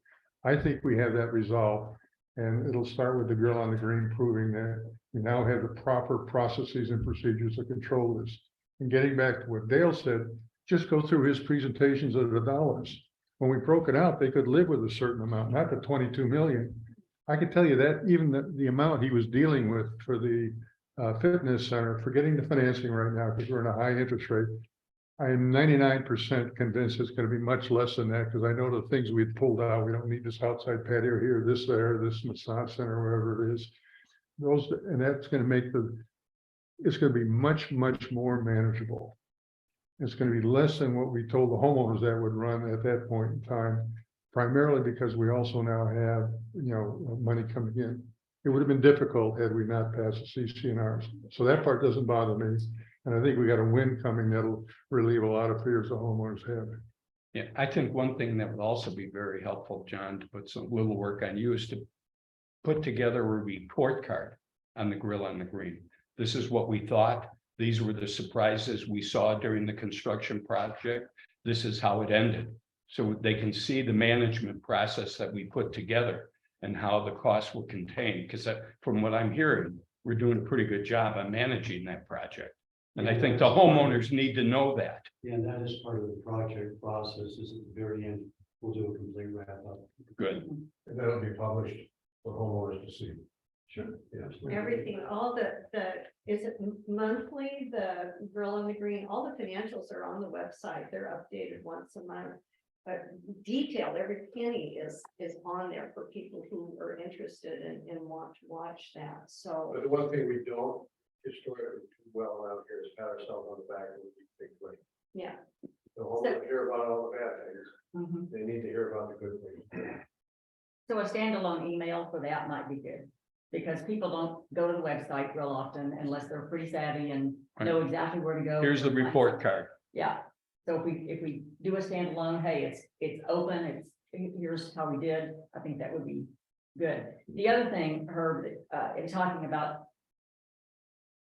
I think we have that resolved, and it'll start with the Grill on the Green proving that we now have the proper processes and procedures to control this. And getting back to what Dale said, just go through his presentations of the dollars. When we broke it out, they could live with a certain amount, not the 22 million. I can tell you that even the amount he was dealing with for the fitness center, forgetting the financing right now because we're in a high interest rate, I am 99% convinced it's going to be much less than that, because I know the things we've pulled out. We don't need this outside patio here, this there, this massage center, wherever it is. Those, and that's going to make it's going to be much, much more manageable. It's going to be less than what we told the homeowners that would run at that point in time, primarily because we also now have, money coming in. It would have been difficult had we not passed the CCNRs. So that part doesn't bother me. And I think we got a win coming that'll relieve a lot of fears the homeowners have. Yeah, I think one thing that would also be very helpful, John, to put some little work on you, is to put together a report card on the Grill on the Green. This is what we thought. These were the surprises we saw during the construction project. This is how it ended. So they can see the management process that we put together and how the costs were contained. Because from what I'm hearing, we're doing a pretty good job on managing that project. And I think the homeowners need to know that. Yeah, that is part of the project process, is at the very end, we'll do a complete wrap up. Good. And that'll be published for homeowners to see. Sure. Yes. Everything, all is it monthly, the Grill on the Green, all the financials are on the website. They're updated once a month. But detailed, every penny is on there for people who are interested and want to watch that. So But the one thing we don't historically do well around here is pat ourselves on the back and big way. yeah, The homeowners hear about all the bad things. Mhm. They need to hear about the good things. So a standalone email for that might be good, because people don't go to the website real often unless they're pretty savvy and know exactly where to go. Here's the report card. Yeah, So if we do a standalone, hey, it's open, here's how we did, I think that would be good. The other thing, Herb, in talking about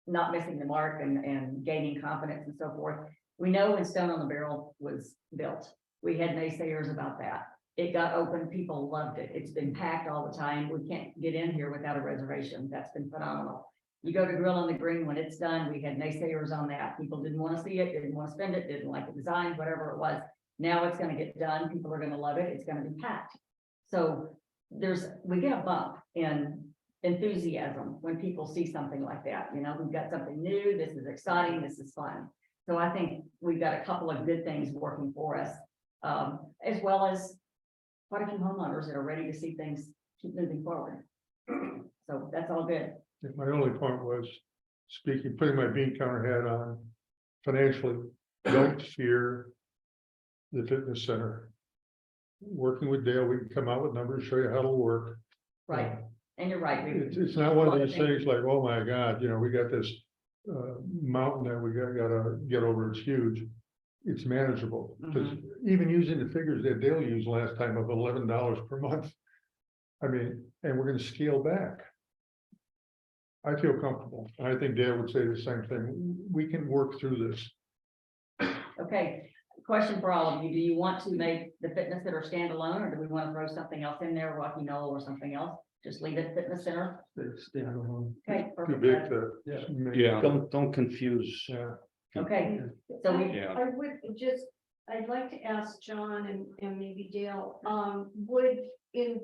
not missing the mark and gaining confidence and so forth, we know when Stone on the Barrel was built, we had naysayers about that. It got open, people loved it. It's been packed all the time. We can't get in here without a reservation. That's been phenomenal. You go to Grill on the Green, when it's done, we had naysayers on that. People didn't want to see it, didn't want to spend it, didn't like the design, whatever it was. Now it's going to get done. People are going to love it. It's going to be packed. So we get a bump in enthusiasm when people see something like that. You know, we've got something new. This is exciting. This is fun. So I think we've got a couple of good things working for us, as well as quite a few homeowners that are ready to see things keep moving forward. So that's all good. My only point was putting my bean counter hat on financially, don't fear the fitness center. Working with Dale, we can come out with numbers, show you how it'll work. Right. And you're right. It's not one of those things like, oh my God, you know, we got this mountain that we gotta get over. It's huge. It's manageable, because even using the figures that Dale used last time of $11 per month. I mean, and we're gonna scale back. I feel comfortable. I think Dale would say the same thing. We can work through this. Okay, question for all of you. Do you want to make the fitness center standalone, or do we want to throw something else in there, Rocky Knoll or something else? Just leave it fitness center? Standalone. Okay, Too perfect. big to. Yeah. Don't confuse. Yeah. Okay, so we, Yeah. I would just, I'd like to ask John and maybe Dale, would, in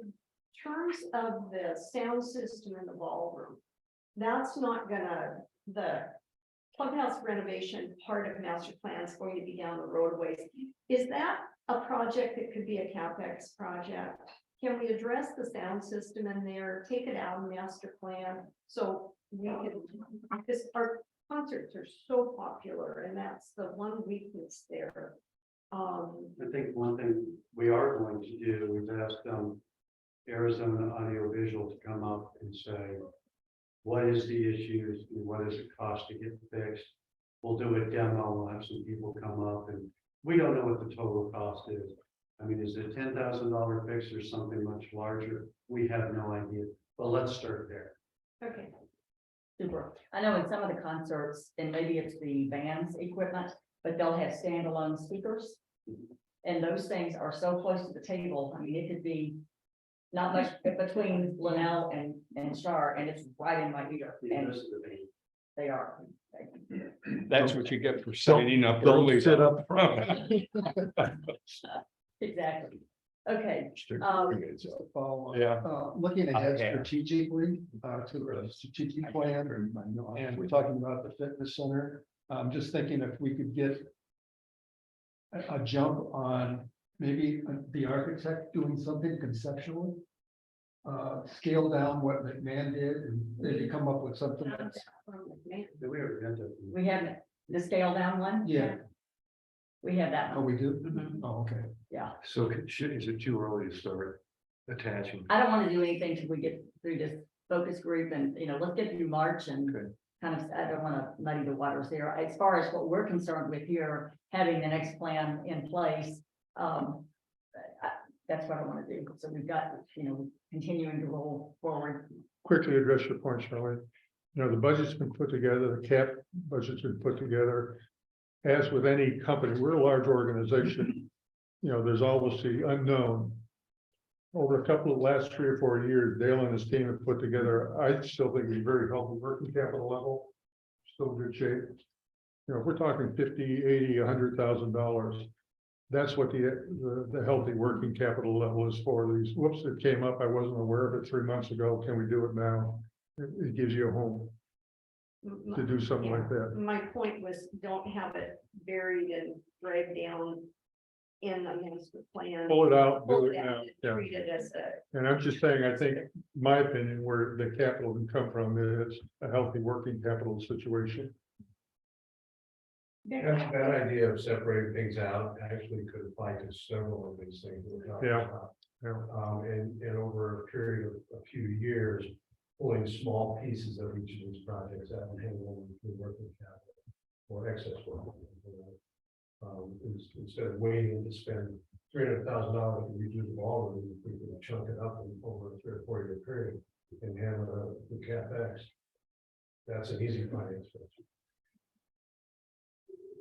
terms of the sound system in the ballroom, that's not gonna, the clubhouse renovation part of master plan is going to be down the roadways. Is that a project that could be a CapEx project? Can we address the sound system in there, take it out of master plan? So we can, because our concerts are so popular and that's the one weakness there. I think one thing we are going to do, we've asked Arizona Audio Visual to come up and say, what is the issues and what does it cost to get fixed? We'll do a demo, we'll have some people come up, and we don't know what the total cost is. I mean, is it a $10,000 fix or something much larger? We have no idea, but let's start there. Okay. super. I know in some of the concerts, and maybe it's the band's equipment, but they'll have standalone speakers. And those things are so close to the table. I mean, it could be not much between Linnell and Shar, and it's right in my ear. And they are. That's what you get for signing up Don't early. sit up front. Exactly. Okay, Yeah. Looking ahead Okay. strategically, to a strategic plan, and we're talking about the fitness center. I'm just thinking if we could get a jump on maybe the architect doing something conceptually. Scale down what McMahon did and maybe come up with something that's, we have the scale down one. yeah, We have that oh, one. we do? Mhm. Oh, okay. Yeah, So is it too early to start attaching? I don't want to do anything till we get through this focus group and, let's get through March and Okay. kind of, I don't want to muddy the waters there. As far as what we're concerned with here, having the next plan in place, that's what I want to do. So we've got, continuing to roll forward. Quickly address your point, Shelley. The budget's been put together, the cap budget's been put together. As with any company, we're a large organization. There's always the unknown. Over a couple of last 3 or 4 years, Dale and his team have put together, I still think a very healthy working capital level. Still in good shape. If we're talking 50, 80, $100,000. That's what the healthy working capital level is for. These whoops that came up, I wasn't aware of it 3 months ago. Can we do it now? It gives you a home to do something like that. My point was, don't have it buried and dragged down in the master plan. Pull it out, Pull do it it out now. and Yeah. treat it as a, And I'm just saying, I think, my opinion, where the capital can come from is a healthy working capital situation. That idea of separating things out actually could apply to several of these things. we're talking Yeah. about. Yeah. And over a period of a few years, pulling small pieces of each of these projects out and handling them through working capital or excess working capital. is instead of waiting to spend $300,000 to redo the ballroom, if we can chunk it up over a 3 or 4 year period and handle the CapEx. That's an easy finance.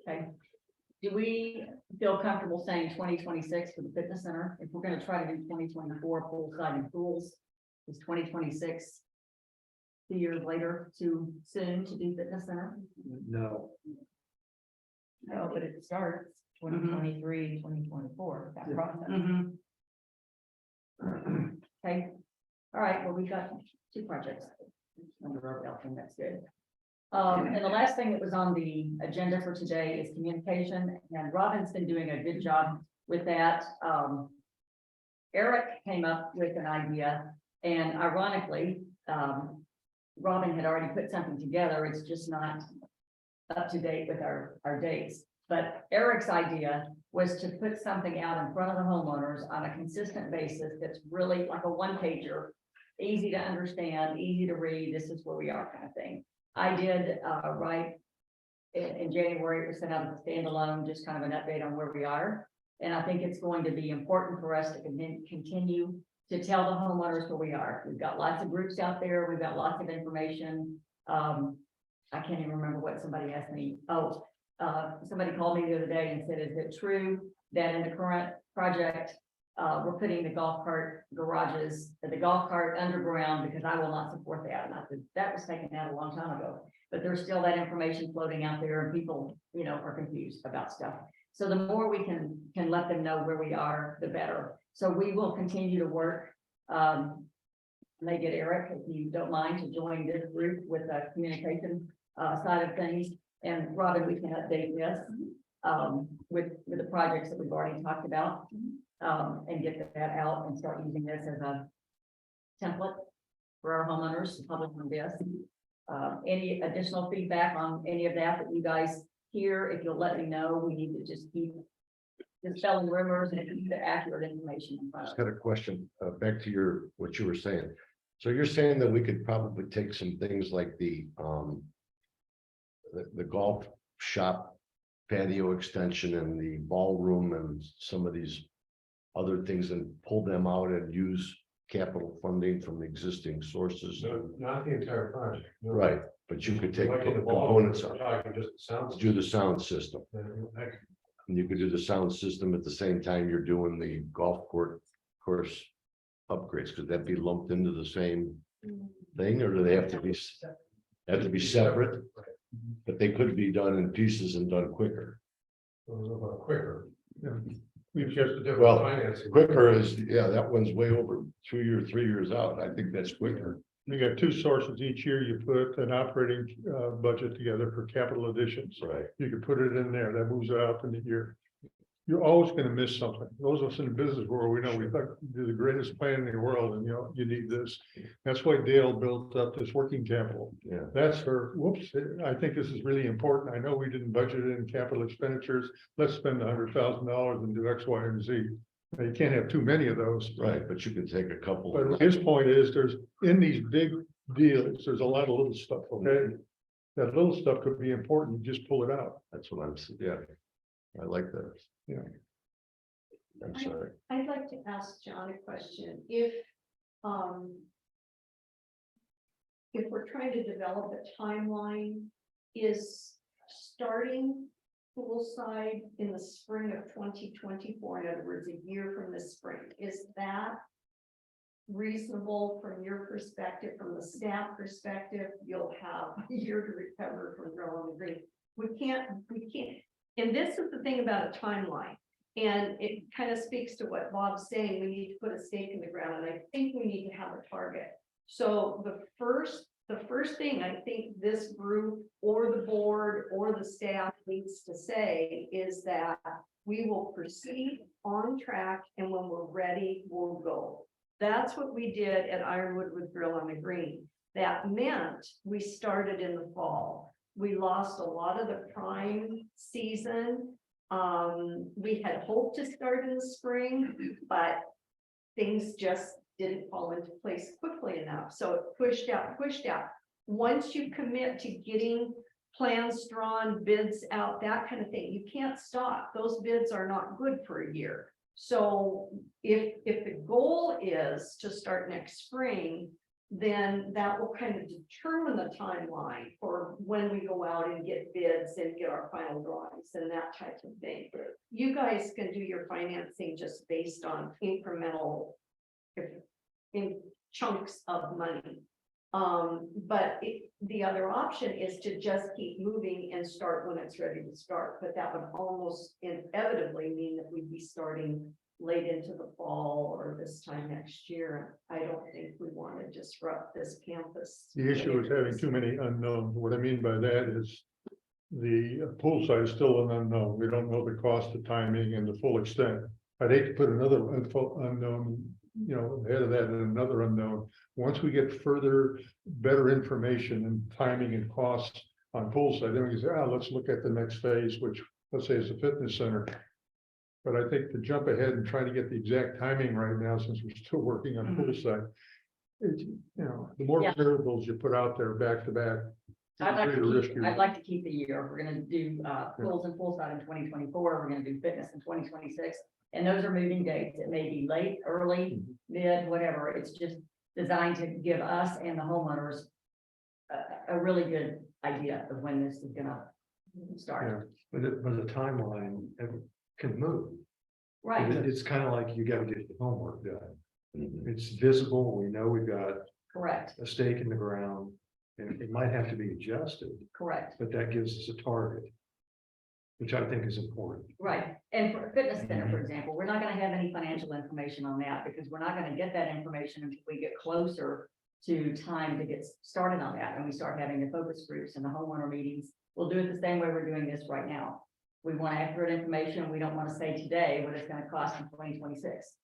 Okay. Do we feel comfortable saying 2026 for the fitness center? If we're gonna try to do 2024 poolside and pools, is 2026 2 years later too soon to do fitness center? No, No, but it starts 2023, 2024. that Yeah. process. Okay, all right, well, we've got 2 projects under our belt, and that's good. And the last thing that was on the agenda for today is communication, and Robin's been doing a good job with that. Eric came up with an idea, and ironically, Robin had already put something together, it's just not up to date with our dates. But Eric's idea was to put something out in front of the homeowners on a consistent basis that's really like a one-pager, easy to understand, easy to read, this is where we are kind of thing. I did write in January, it was sent out as a standalone, just kind of an update on where we are. And I think it's going to be important for us to continue to tell the homeowners where we are. We've got lots of groups out there, we've got lots of information. I can't even remember what somebody asked me. Somebody called me the other day and said, is it true that in the current project, we're putting the golf cart garages, the golf cart underground, because I will not support that. And I said, that was taken out a long time ago, but there's still that information floating out there and people, are confused about stuff. So the more we can let them know where we are, the better. So we will continue to work. May get Eric, if you don't mind, to join this group with the communication side of things. And Robin, we can update this with the projects that we've already talked about. And get that out and start using this as a template for our homeowners, the public on this. Any additional feedback on any of that you guys hear, if you'll let me know, we need to just keep dispelling rumors and keep the accurate information in front Just of got a question, back to what you were saying. So you're saying that we could probably take some things like the golf shop patio extension and the ballroom and some of these other things and pull them out and use capital funding from existing sources. No, not the entire project. No. Right, but you could take Like in the ballroom, components we're out, talking just the sounds. do the sound system. That And you could do the sound system at the same time you're doing the golf course upgrades. Could that be lumped into the same thing, or do they have to be separate? But they could be done in pieces and done quicker. A little bit quicker. Yeah. We've just a different Well, financing. Quicker is, yeah, that one's way over 2 years, 3 years out. I think that's quicker. You got 2 sources each year. You put an operating budget together for capital additions. Right. You can put it in there. That moves it out in the year. You're always gonna miss something. Those of us in the business world, we know we do the greatest plan in the world and you need this. That's why Dale built up this working capital. Yeah. That's for, whoops, I think this is really important. I know we didn't budget it in capital expenditures. Let's spend $100,000 and do X, Y, and Z. Now, you can't have too many of those. Right, but you can take a couple. But his point is, there's, in these big deals, there's a lot of little stuff, okay? That little stuff could be important, just pull it out. That's what I'm, yeah, I like that. Yeah. I'm sorry. I'd like to ask John a question. If we're trying to develop a timeline, is starting poolside in the spring of 2024, in other words, a year from this spring, is that reasonable from your perspective, from the staff perspective? You'll have a year to recover from Grill on the Green. We can't, and this is the thing about a timeline. And it kind of speaks to what Bob's saying, we need to put a stake in the ground, and I think we need to have a target. So the first thing I think this group or the board or the staff needs to say is that we will proceed on track, and when we're ready, we'll go. That's what we did at Ironwood with Grill on the Green. That meant we started in the fall. We lost a lot of the prime season. We had hoped to start in the spring, but things just didn't fall into place quickly enough. So it pushed out. Once you commit to getting plans drawn, bids out, that kind of thing. You can't stop. Those bids are not good for a year. So if the goal is to start next spring, then that will kind of determine the timeline for when we go out and get bids and get our final drawings and that type of thing. You guys can do your financing just based on incremental in chunks of money. But the other option is to just keep moving and start when it's ready to start, but that would almost inevitably mean that we'd be starting late into the fall or this time next year. I don't think we want to disrupt this campus. The issue is having too many unknowns. What I mean by that is the pool site is still an unknown. We don't know the cost, the timing and the full extent. I'd hate to put another unknown, ahead of that and another unknown. Once we get further, better information and timing and costs on pool site, then we can say, let's look at the next phase, which let's say is a fitness center. But I think to jump ahead and try to get the exact timing right now, since we're still working on pool site, it's, the more Yeah. variables you put out there back to back. I'd like to keep the year. We're gonna do pools and poolside in 2024. We're gonna do fitness in 2026. And those are moving dates. It may be late, early, mid, whatever. It's just designed to give us and the homeowners a really good idea of when this is gonna start. But the timeline can move. Right, It's kind of like you gotta get the homework done. Mhm. It's visible, we know we've got correct, a stake in the ground. And it might have to be adjusted, correct. but that gives us a target. Which I think is important. Right, and for a fitness center, for example, we're not gonna have any financial information on that because we're not gonna get that information until we get closer to time to get started on that, and we start having the focus groups and the homeowner meetings. We'll do it the same way we're doing this right now. We want accurate information. We don't want to say today what it's gonna cost in 2026.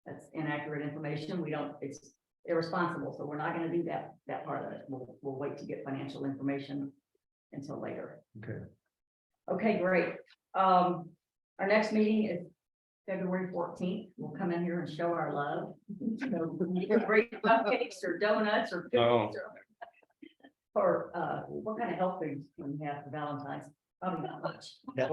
That's inaccurate information. It's irresponsible, so we're not gonna do that part of it. We'll wait to get financial information until later. Okay. Okay, great. Our next meeting is February 14th. We'll come in here and show our love. Either great cupcakes or donuts or cookies or what kind of health foods when you have for Valentine's? Probably not much. Yeah,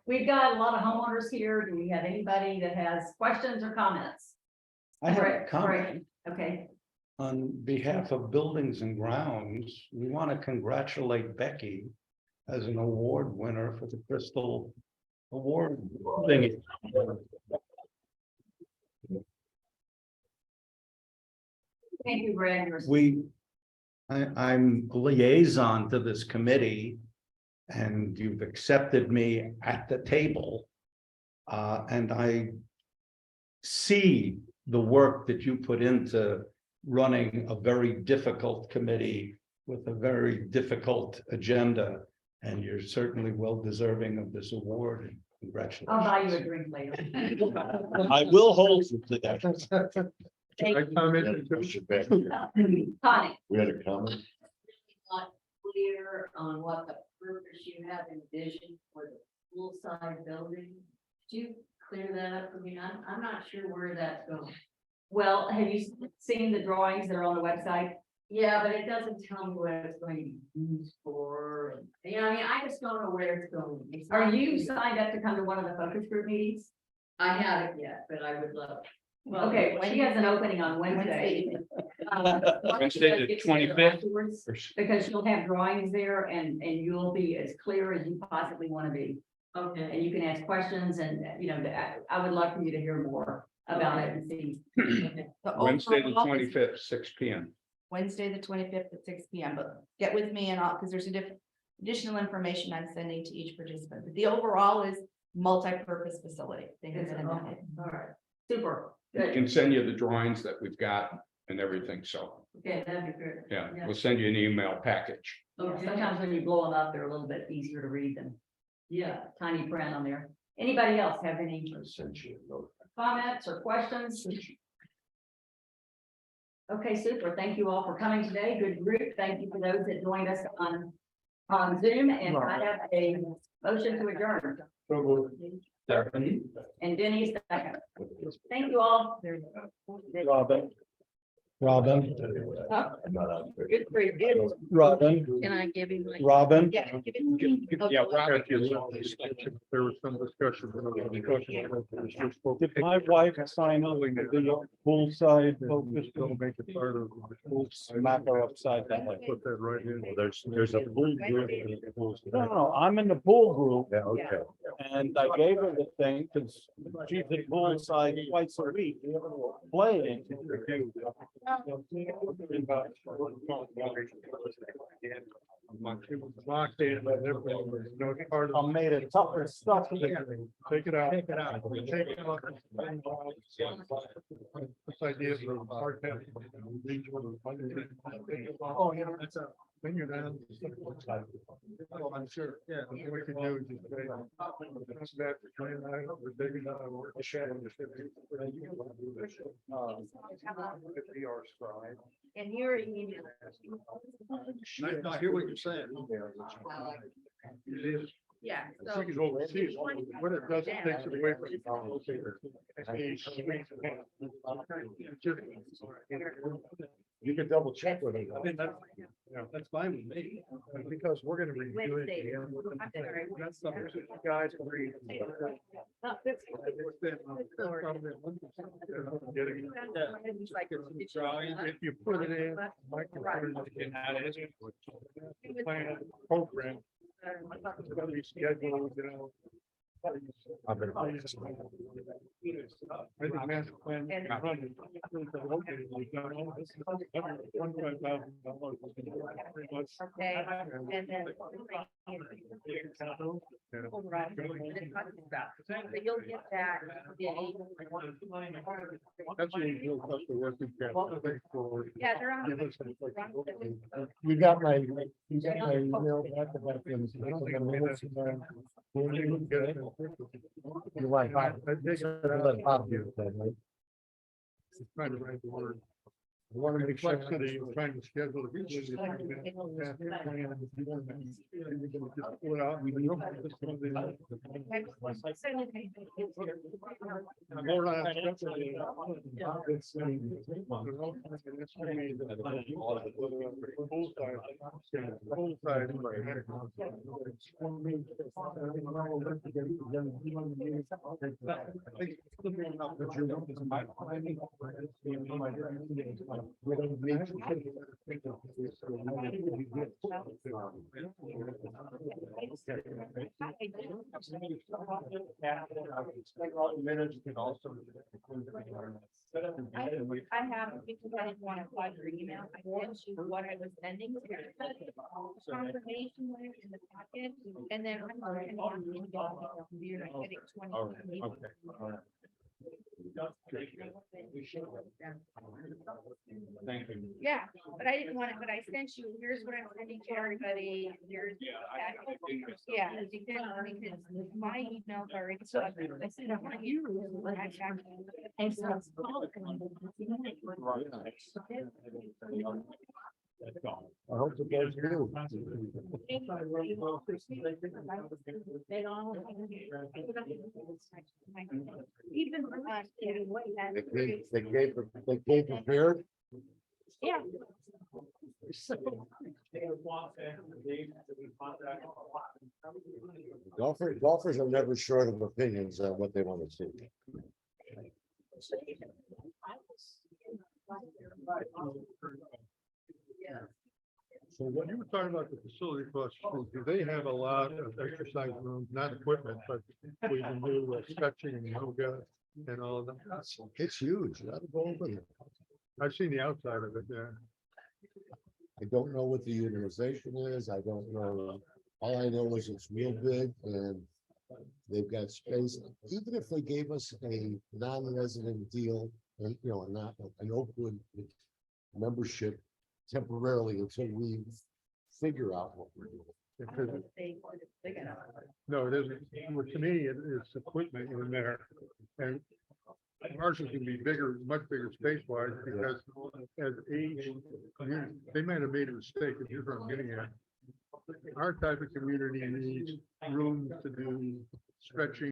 we've got a lot of homeowners here. Do we have anybody that has questions or comments? I have a Great, comment. Okay, On behalf of Buildings and Grounds, we want to congratulate Becky as an award winner for the Crystal Award thing. thank you, Greg. I'm liaison to this committee, and you've accepted me at the table. And I see the work that you put into running a very difficult committee with a very difficult agenda, and you're certainly well deserving of this award. Congratulations. I'll buy you a drink later. I will hold you to that. I commented, Connie. We had a comment. Not clear on what the purpose you have envisioned for the poolside building. Could you clear that up for me? I'm not sure where that's going. Well, have you seen the drawings that are on the website? Yeah, but it doesn't tell me what it's going to be used for. I mean, I just don't know where it's going. It's Are not you clear. signed up to come to one of the focus group meetings? I haven't yet, but I would love. Okay, she has an opening on Wednesday. Wednesday, the 25th. Because she'll have drawings there and you'll be as clear as you possibly want to be. Okay. And you can ask questions and, I would love for you to hear more about it and see. Wednesday, the 25th, 6 p.m. Wednesday, the 25th at 6 p.m. But get with me and because there's additional information I'm sending to each participant. But the overall is multi-purpose facility. Think of it in that way. All right, super, We good. can send you the drawings that we've got and everything, so, Okay, that'd be good. yeah, we'll send you an email package. Yeah, sometimes when you blow them up, they're a little bit easier to read than, tiny print on there. Anybody else have any I sent you a note. comments or questions? Okay, super. Thank you all for coming today. Good group. Thank you for those that joined us on Zoom, and I have a motion to adjourn. And Denny's second. Thank you all. Robin, Good for you. Robin, Can I give him? my- Robin. Yeah, give it to me. Yeah, there was some discussion. Did my wife sign up for the poolside focus? Don't make it part of. Smack her upside down. Put that right in. There's a pool group. and a pool No, no, I'm in the pool group Yeah, okay. and I gave her the thing because she's at poolside twice a week playing. Locked in, but everything was, no part of. I made it tougher stuff. Take it out. Take it out. Take it out. This idea of hard path. Oh, yeah, that's a, when you're down. Oh, I'm sure, yeah, what we could do is just say. That's that, we're digging out, we're the shadow. And you're immediate. I hear what you're saying. It is. Yeah. I think it's overseas. What it does, it takes it away from. You can double check with it. I mean, that's, that's fine with me, because we're gonna redo it. Wednesday. again. I'm sorry. That's something that you guys agree. Not this If you put it in, Mike can put it in, add it. Plan, program, it's gotta be scheduled, you know. I think master plan. And- running, $25,000. Okay, and then. Right. So you'll get that. That's what you'll have to work with capital for. Yeah, they're on. Give us some flexibility. You got my email back about them. I don't think I'm gonna miss it. You're right. Let Bob do it then, right? Trying to write the word. I want to make sure that you're trying to schedule the. I have, because I didn't want to apply for email, I sent you what I was sending. Confirmation letter in the packet, and then I'm going to. You're not getting 20. Thank you. Yeah, but I didn't want it, but I sent you, here's what I'm sending to everybody, here's. Yeah, because my email's already. I said, I want you. I hope it goes through. Even. They came prepared. Yeah. Golfers are never short of opinions on what they want to see. So when you were talking about the facility across the street, do they have a lot of exercise rooms, not equipment, but we can do stretching and yoga and all of that? It's huge. You gotta go over there. I've seen the outside of it, yeah. I don't know what the utilization is. I don't know. All I know is it's real big and they've got space. Even if they gave us a non-resident deal, and not an Oakwood membership temporarily until we figure out what we're doing. Because no, it isn't. Well, to me, it's equipment in there. And ours is gonna be bigger, much bigger space wise, because as age, they might have made a mistake, if here's what I'm getting at. Our type of community needs rooms to do stretching